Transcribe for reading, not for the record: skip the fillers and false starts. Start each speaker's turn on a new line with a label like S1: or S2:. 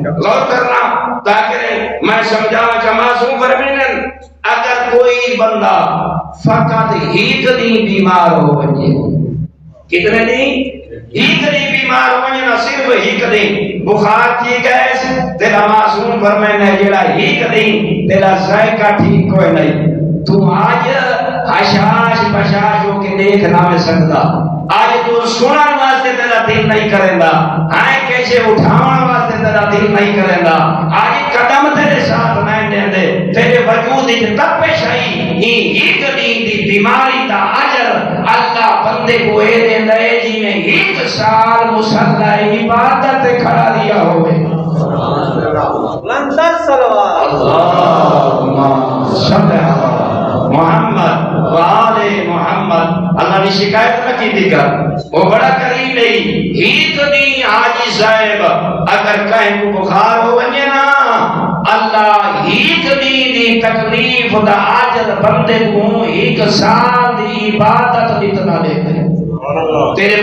S1: غور کرنا تاکہ میں سمجھاوا کہ معصوم فرمینن اگر کوئی بندہ فقط ایک دن بیمار ہو ونجے، کتنے دن؟ ایک دن بیمار ہو ونجے، نہ صرف ایک دن بخار ٹھیک ہے تیرا معصوم فرمائنا جڑا ایک دن تیرا ذائقہ ٹھیک کوئی نہیں، تو آج حشاش بشاش ہو کے دیکھ نہ میں سکتا، آج تو سنن واسطے تیرا دل نہیں کریں گا، آئے کیسے اٹھاؤن واسطے تیرا دل نہیں کریں گا، آج قدم تیرے ساتھ نہیں دیں دے، تیرے وجود ایک تپش آئی، ایک دن دی بیماری دا عجر اللہ بندے کو اے دیں دے جی میں ایک سال مسلح عبادت کھڑا دیا ہوئے۔
S2: لنسل صلوات
S1: اللہم صلی علی محمد وآل محمد۔ اللہ نے شکایت نہ کی دیکھا، وہ بڑا قریب نہیں، ایک دن حاجی صاحب اگر کہیں کو بخار ہو ونجے نا، اللہ ایک دن دی تکلیف دا عاجل بندے کو ایک سال دی عبادت اتنا دے دے۔ تیرے